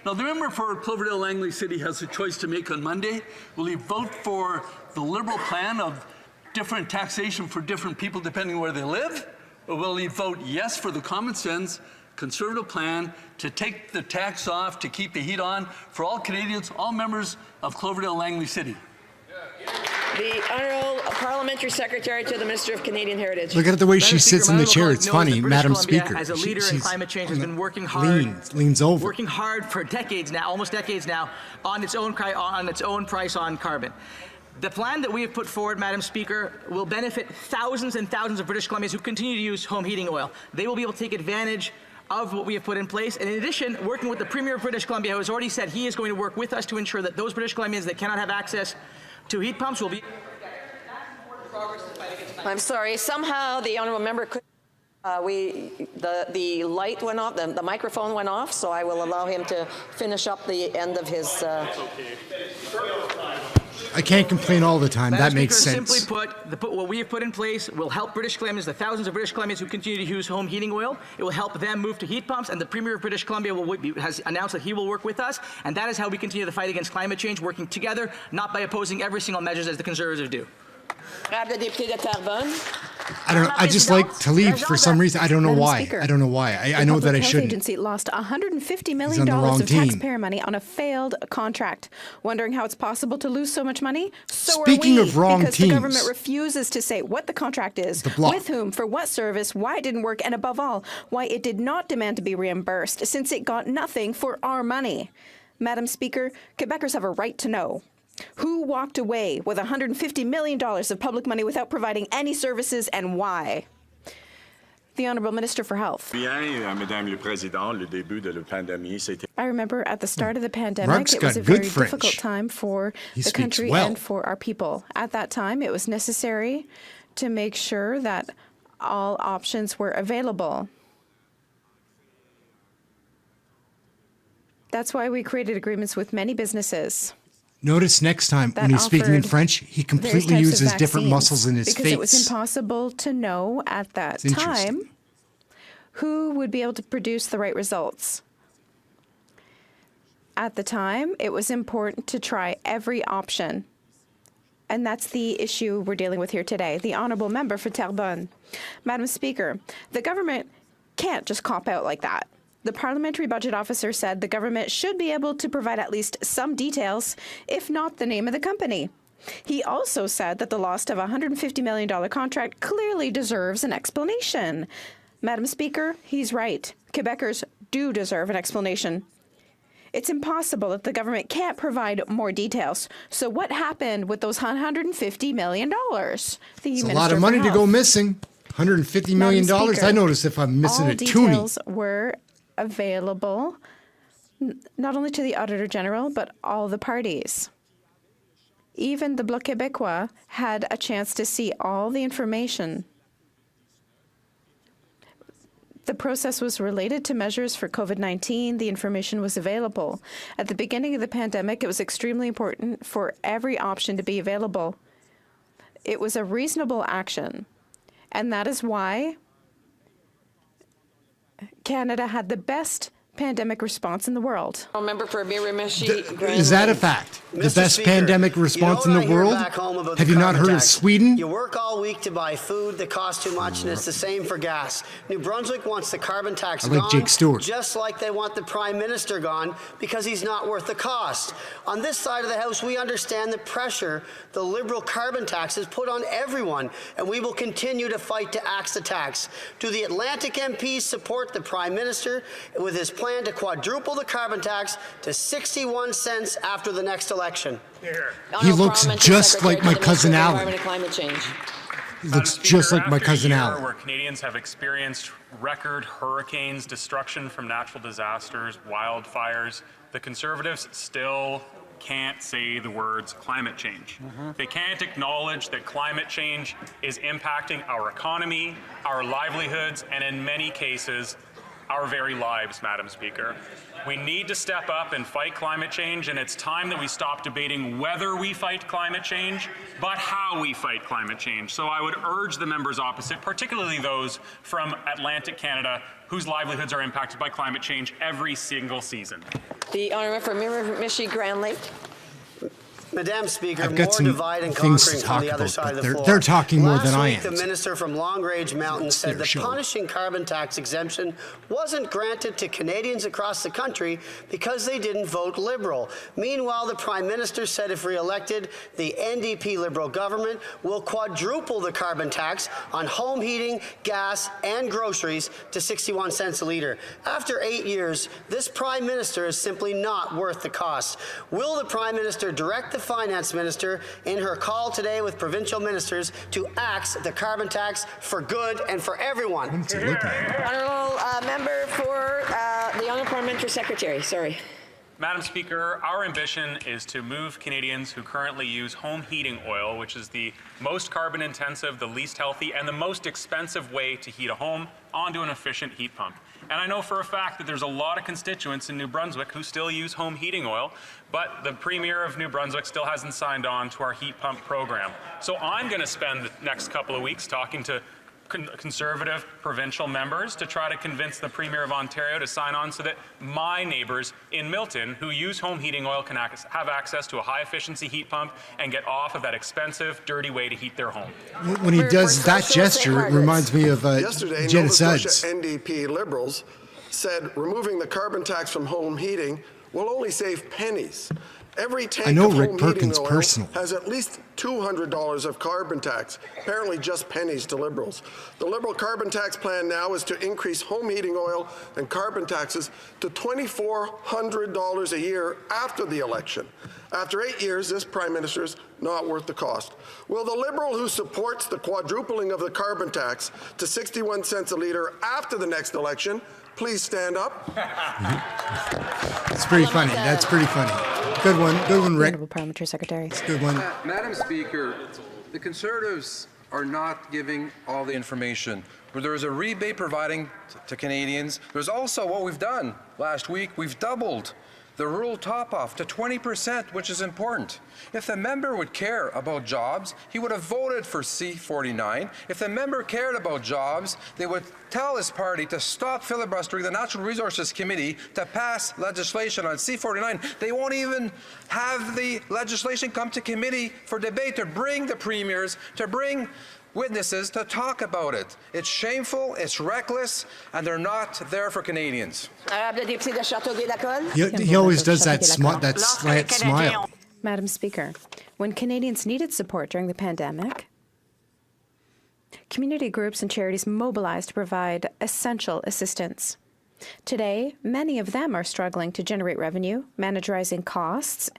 Now, the member for Cloverdale-Langley City has a choice to make on Monday. Will he vote for the Liberal plan of different taxation for different people depending where they live? Or will he vote yes for the common sense Conservative plan to take the tax off, to keep the heat on for all Canadians, all members of Cloverdale-Langley City? The Honourable Parliamentary Secretary to the Minister of Canadian Heritage. Look at the way she sits in the chair. It's funny, Madam Speaker. As a leader in climate change, has been working hard. Leans over. Working hard for decades now, almost decades now, on its own price on carbon. The plan that we have put forward, Madam Speaker, will benefit thousands and thousands of British Columbians who continue to use home heating oil. They will be able to take advantage of what we have put in place. And in addition, working with the Premier of British Columbia, who has already said he is going to work with us to ensure that those British Columbians that cannot have access to heat pumps will be. I'm sorry. Somehow the honourable member could. The light went off. The microphone went off. So I will allow him to finish up the end of his. I can't complain all the time. That makes sense. Simply put, what we have put in place will help British Columbians, the thousands of British Columbians who continue to use home heating oil. It will help them move to heat pumps, and the Premier of British Columbia has announced that he will work with us, and that is how we continue the fight against climate change, working together, not by opposing every single measure as the Conservatives do. I don't know. I just like to leave for some reason. I don't know why. I don't know why. I know that I shouldn't. The agency lost $150 million of taxpayer money on a failed contract. Wondering how it's possible to lose so much money? So Speaking are we, of wrong because teams, the government refuses to say what the contract is, with whom, for what service, why it didn't work, and above all, why it did not demand to be reimbursed, since it got nothing for our money. Madam Speaker, Quebecers have a right to know. Who walked away with $150 million of public money without providing any services, and why? The Honourable Minister for Health. I remember at the start of the pandemic, it was a very difficult time for the country and for our people. At that time, it was necessary to make sure that all options were available. That's why we created agreements with many businesses. Notice next time when he's speaking in French, he completely uses different muscles in his face. Because it was impossible to know at that time who would be able to produce the right results. At the time, it was important to try every option. And that's the issue we're dealing with here today. The Honourable Member for Terrebonne. Madam Speaker, the government can't just cop out like that. The Parliamentary Budget Officer said the government should be able to provide at least some details, if not the name of the company. He also said that the loss of a $150 million contract clearly deserves an explanation. Madam Speaker, he's right. Quebecers do deserve an explanation. It's impossible that the government can't provide more details. So what happened with those $150 million? It's a lot of money to go missing. $150 million. I notice if I'm missing a toonie. All details were available not only to the Auditor General, but all the parties. Even the Bloc Québécois had a chance to see all the information The process was related to measures for COVID-19. The information was available. At the beginning of the pandemic, it was extremely important for every option to be available. It was a reasonable action, and that is why Canada had the best pandemic response in the world. Member for Miramichi. Is that a fact? The best pandemic response in the world? Have you not heard of Sweden? You work all week to buy food that costs too much, and it's the same for gas. New Brunswick wants the carbon tax I like gone, Jake Stewart. just like they want the Prime Minister gone, because he's not worth the cost. On this side of the House, we understand the pressure the Liberal carbon tax has put on everyone, and we will continue to fight to axe the tax. Do the Atlantic MPs support the Prime Minister with his plan to quadruple the carbon tax to 61 cents after the next election? He looks just like my cousin Alan. He looks just like my cousin Alan. Where Canadians have experienced record hurricanes, destruction from natural disasters, wildfires, the Conservatives still can't say the words climate change. They can't acknowledge that climate change is impacting our economy, our livelihoods, and in many cases, our very lives, Madam Speaker. We need to step up and fight climate change, and it's time that we stop debating whether we fight climate change, but how we fight climate change. So I would urge the members opposite, particularly those from Atlantic Canada, whose livelihoods are impacted by climate change every single season. The honourable for Miramichi Grand Lake. Madam Speaker, I've got more some divide and things conquering to on talk the other about, side but of the floor. they're talking more than I Last week, am. the minister from Long Range Mountain said the show. punishing carbon tax exemption wasn't granted to Canadians across the country because they didn't vote Liberal. Meanwhile, the Prime Minister said if re-elected, the NDP Liberal government will quadruple the carbon tax on home heating, gas, and groceries to 61 cents a litre. After 8 years, this Prime Minister is simply not worth the cost. Will the Prime Minister direct the Finance Minister in her call today with provincial ministers to axe the carbon tax for good and for everyone? Honourable member for the Honourable Parliamentary Secretary. Sorry. Madam Speaker, our ambition is to move Canadians who currently use home heating oil, which is the most carbon intensive, the least healthy, and the most expensive way to heat a home, onto an efficient heat pump. And I know for a fact that there's a lot of constituents in New Brunswick who still use home heating oil, but the Premier of New Brunswick still hasn't signed on to our heat pump program. So I'm going to spend the next couple of weeks talking to Conservative provincial members to try to convince the Premier of Ontario to sign on so that my neighbours in Milton who use home heating oil can have access to a high-efficiency heat pump and get off of that expensive, dirty way to heat their home. When he does that gesture, it reminds me of Yesterday, Jenna Nova Scotia Suds. NDP Liberals said removing the carbon tax from home heating will only save pennies. Every tank I know of Rick home Perkins heating oil personally. has at least $200 of carbon tax, apparently just pennies to Liberals. The Liberal carbon tax plan now is to increase home heating oil and carbon taxes to $2,400 a year after the election. After 8 years, this Prime Minister is not worth the cost. Will the Liberal who supports the quadrupling of the carbon tax to 61 cents a litre after the next election please stand up? It's pretty funny. That's pretty funny. Good one, Rick. Honourable Parliamentary Secretary. It's a good one. Madam Speaker, the Conservatives are not giving all the information. Where there is a rebate providing to Canadians, there's also what we've done last week. We've doubled the rural top-off to 20%, which is important. If the member would care about jobs, he would have voted for C-49. If the member cared about jobs, they would tell his party to stop filibustering the Natural Resources Committee to pass legislation on C-49. They won't even have the legislation come to committee for debate, to bring the premiers, to bring witnesses to talk about it. It's shameful, it's reckless, and they're not there for Canadians. He always does that slant smile. Madam Speaker, when Canadians needed support during the pandemic, community groups and charities mobilized to provide essential assistance. Today, many of them are struggling to generate revenue, manage rising costs,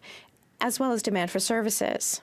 as well as demand for services.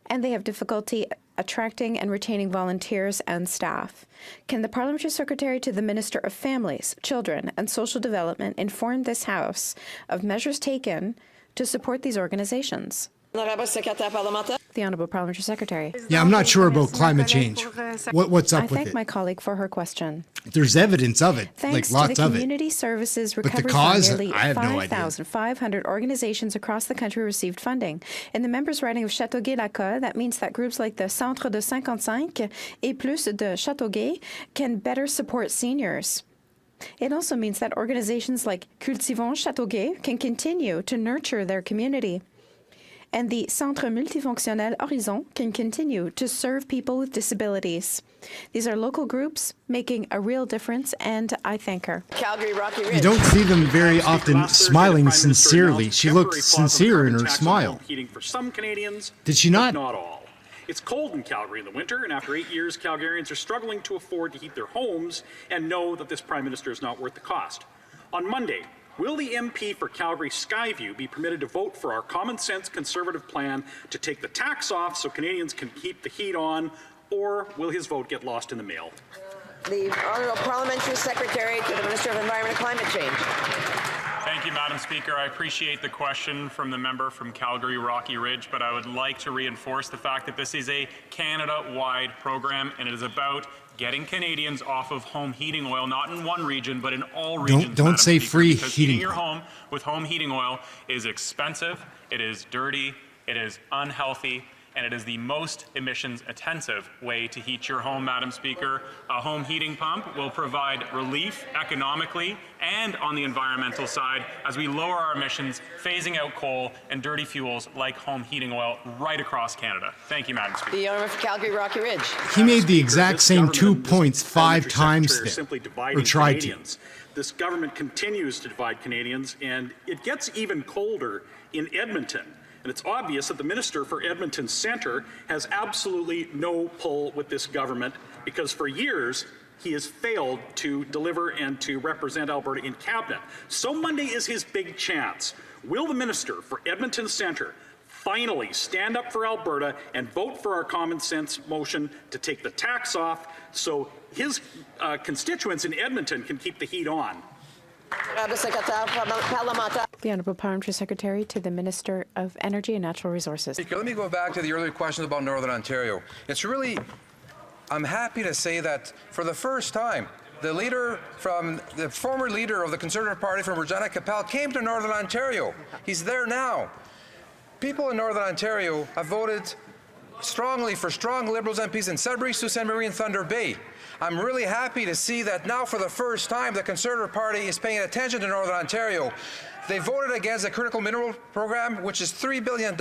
And they have difficulty attracting and retaining volunteers and staff. Can the Parliamentary Secretary to the Minister of Families, Children and Social Development inform this House of measures taken to support these organizations? The The Honourable Parliamentary Secretary. Yeah, I'm not sure about climate change. What's up I with thank it? my colleague for her question. There's evidence of it, Thanks like lots to the of it. Community Services the Recovery cause? Fund, nearly I have no idea. 5,500 organizations across the country received funding. In the members' riding of Châteauguay-Lacolle, that means that groups like the Centre de 55 et plus de Châteauguay can better support seniors. It also means that organizations like Cultivons Châteauguay can continue to nurture their community. And the Centre Multifonctionnel Horizon can continue to serve people with disabilities. These are local groups making a real difference, and I thank her. Calgary, Rocky Ridge. You don't see them very often smiling sincerely. She looked sincere in her smile. Heating for some Canadians, Did she not? but not all. It's cold in Calgary in the winter, and after 8 years, Calgarians are struggling to afford to heat their homes and know that this Prime Minister is not worth the cost. On Monday, will the MP for Calgary Skyview be permitted to vote for our common sense Conservative plan to take the tax off so Canadians can keep the heat on, or will his vote get lost in the mail? The Honourable Parliamentary Secretary to the Minister of Environment and Climate Change. Thank you, Madam Speaker. I appreciate the question from the member from Calgary Rocky Ridge, but I would like to reinforce the fact that this is a Canada-wide program, and it is about getting Canadians off of home heating oil, not in one region, but in all regions. Don't say Speaker, free because heating your oil. home with home heating oil is expensive, it is dirty, it is unhealthy, and it is the most emissions-intensive way to heat your home, Madam Speaker. A home heating pump will provide relief economically and on the environmental side as we lower our emissions, phasing out coal and dirty fuels like home heating oil right across Canada. Thank you, Madam Speaker. The Honourable Calgary Rocky Ridge. He made the exact same 2 points 5 Parliamentary times Secretary are there, simply or dividing tried to. Canadians. This government continues to divide Canadians, and it gets even colder in Edmonton. And it's obvious that the Minister for Edmonton Centre has absolutely no pull with this government because for years he has failed to deliver and to represent Alberta in cabinet. So Monday is his big chance. Will the Minister for Edmonton Centre finally stand up for Alberta and vote for our common sense motion to take the tax off so his constituents in Edmonton can keep the heat on? The Honourable Parliamentary Secretary to the Minister of Energy and Natural Resources. Speaker, let me go back to the earlier questions about Northern Ontario. I'm happy to say that for the first time, the former leader of the Conservative Party from Regina Capel came to Northern Ontario. He's there now. People in Northern Ontario have voted strongly for strong Liberals MPs in Sudbury, Sault Ste. Marie and Thunder Bay. I'm really happy to see that now for the first time the Conservative Party is paying attention to Northern Ontario. They voted against the critical mineral program, which is $3 billion.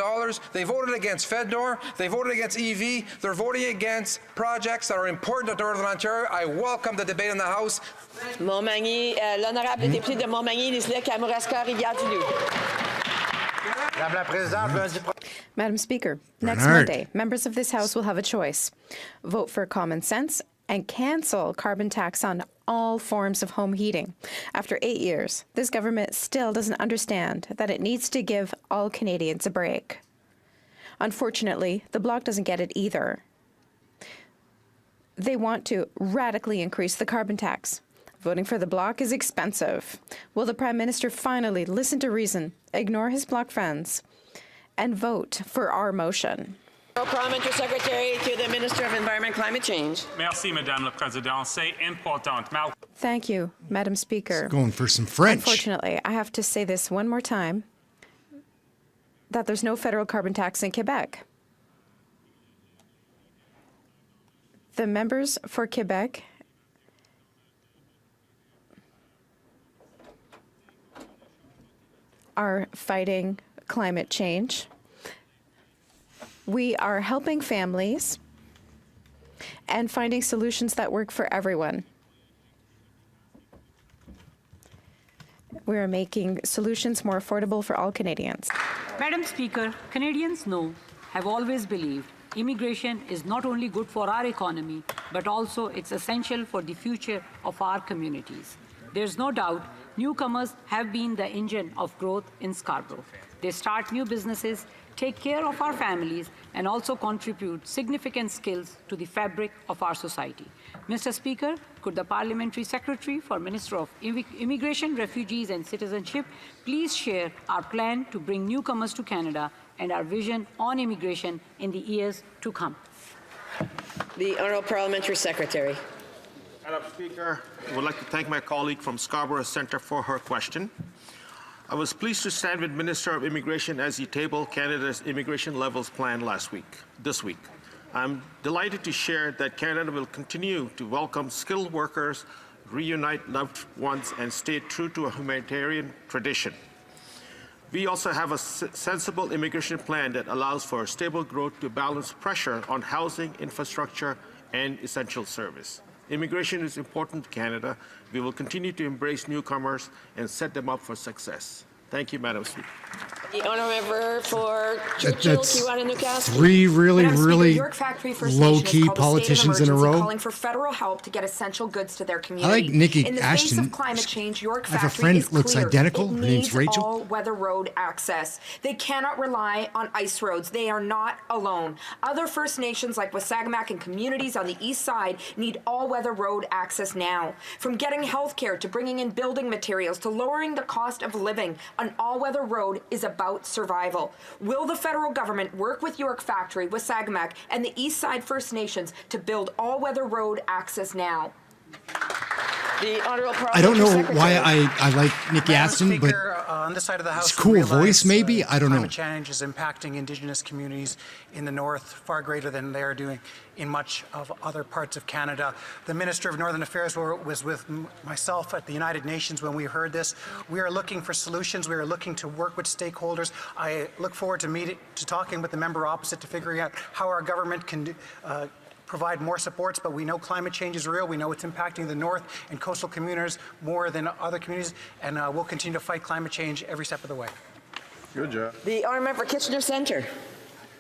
They voted against FedNor. They voted against EV. They're voting against projects that are important to Northern Ontario. I welcome the debate in the House. Montmagny, l'honorable député de Montmagny, Lisle, Kamouraska, Rivière-du-Loup. Madam Speaker, next Bernard. Monday, members of this House will have a choice. Vote for common sense and cancel carbon tax on all forms of home heating. After 8 years, this government still doesn't understand that it needs to give all Canadians a break. Unfortunately, the Bloc doesn't get it either. They want to radically increase the carbon tax. Voting for the Bloc is expensive. Will the Prime Minister finally listen to reason, ignore his Bloc friends, and vote for our motion? Parliamentary Secretary to the Minister of Environment and Climate Change. Merci, Madame la Présidente. C'est important. Thank you, Madam Speaker. Going for some French. Unfortunately, I have to say this one more time, that there's no federal carbon tax in Quebec. The members for Quebec are fighting climate change. We are helping families and finding solutions that work for everyone. We are making solutions more affordable for all Canadians. Madam Speaker, Canadians have always believed immigration is not only good for our economy, but also it's essential for the future of our communities. There's no doubt Newcomers have been the engine of growth in Scarborough. They start new businesses, take care of our families, and also contribute significant skills to the fabric of our society. Mr. Speaker, could the Parliamentary Secretary for Minister of Immigration, Refugees and Citizenship please share our plan to bring newcomers to Canada and our vision on immigration in the years to come? The Honourable Parliamentary Secretary. Madam Speaker, I would like to thank my colleague from Scarborough Centre for her question. I was pleased to stand with Minister of Immigration as he tabled Canada's immigration levels plan this week. I'm delighted to share that Canada will continue to welcome skilled workers, reunite loved ones, and stay true to a humanitarian tradition. We also have a sensible immigration plan that allows for stable growth to balance pressure on housing, infrastructure, and essential service. Immigration is important to Canada. We will continue to embrace newcomers and set them up for success. Thank you, Madam Speaker. The honourable member for Churchill, Kiwana, Newcastle. Three really York Factory First low-key Nation has called a politicians state in of a row. calling for federal help to get essential goods to their community. I like Nikki In the Ashton. face of climate change, York I have a Factory friend is that looks clear. identical. It Her name's needs Rachel. all-weather road access. They cannot rely on ice roads. They are not alone. Other First Nations like Wasagamak and communities on the east side need all-weather road access now. From getting health care to bringing in building materials to lowering the cost of living, an all-weather road is about survival. Will the federal government work with York Factory, Wasagamak, and the East Side First Nations to build all-weather road access now? The Honourable I don't know Secretary. why I like Nikki Ashton, but on this side of the House, it's cool we realize, voice maybe. I don't know. Climate change is impacting Indigenous communities in the north far greater than they are doing in much of other parts of Canada. The Minister of Northern Affairs was with myself at the United Nations when we heard this. We are looking for solutions. We are looking to work with stakeholders. I look forward to talking with the member opposite to figuring out how our government can provide more supports, but we know climate change is real. We know it's impacting the north and coastal communities more than other communities, and we'll continue to fight climate change every step of the way. Good job. The honourable member for Kitchener Centre.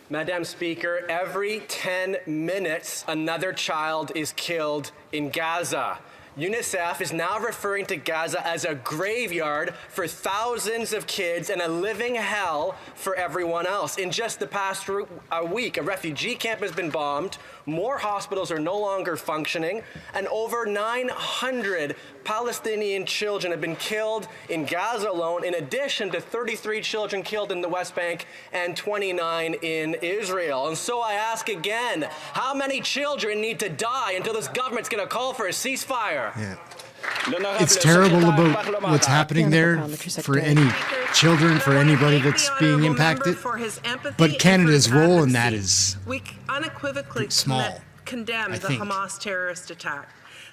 Madam Speaker, every 10 minutes, another child is killed in Gaza. UNICEF is now referring to Gaza as a graveyard for thousands of kids and a living hell for everyone else. In just the past week, a refugee camp has been bombed, more hospitals are no longer functioning, and over 900 Palestinian children have been killed in Gaza alone, in addition to 33 children killed in the West Bank and 29 in Israel. And so I ask again, how many children need to die until this government's going to call for a ceasefire? Yeah. It's terrible about what's happening there for any children, for anybody that's being impacted. But Canada's role in that is we unequivocally small, condemn I the think. Hamas terrorist attack.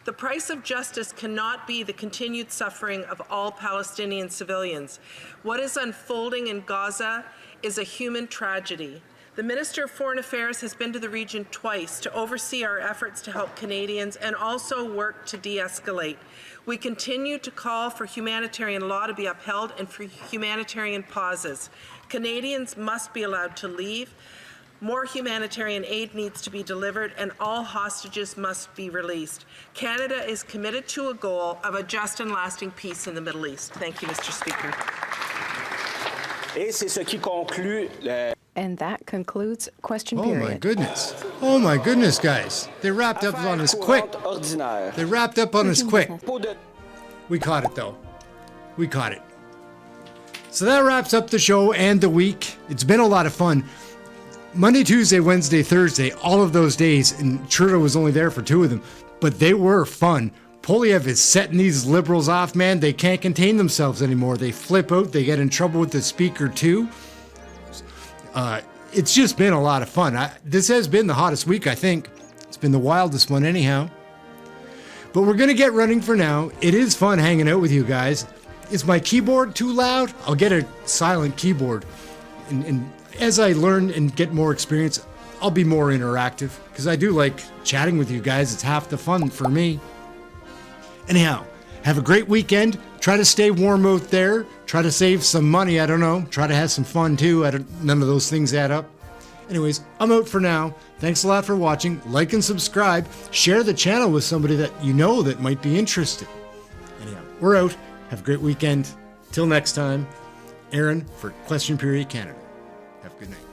The price of justice cannot be the continued suffering of all Palestinian civilians. What is unfolding in Gaza is a human tragedy. The Minister of Foreign Affairs has been to the region twice to oversee our efforts to help Canadians and also work to de-escalate. We continue to call for humanitarian law to be upheld and for humanitarian pauses. Canadians must be allowed to leave. More humanitarian aid needs to be delivered, and all hostages must be released. Canada is committed to a goal of a just and lasting peace in the Middle East. Thank you, Mr. Speaker. And that concludes question Oh period. my goodness. Oh my goodness, guys. They wrapped up on us quick. They wrapped up on us quick. We caught it though. We caught it. So that wraps up the show and the week. It's been a lot of fun. Monday, Tuesday, Wednesday, Thursday, all of those days, and Trudeau was only there for 2 of them, but they were fun. Poilievre is setting these liberals off, man. They can't contain themselves anymore. They flip out. They get in trouble with the speaker too. It's just been a lot of fun. This has been the hottest week, I think. It's been the wildest one anyhow. But we're going to get running for now. It is fun hanging out with you guys. Is my keyboard too loud? I'll get a silent keyboard. And as I learn and get more experience, I'll be more interactive because I do like chatting with you guys. It's half the fun for me. Anyhow, have a great weekend. Try to stay warm out there. Try to save some money. I don't know. Try to have some fun too. None of those things add up. Anyways, I'm out for now. Thanks a lot for watching. Like and subscribe. Share the channel with somebody that you know that might be interested. Anyhow, we're out. Have a great weekend. Till next time, Ehren for Question Period Canada. Have a good night.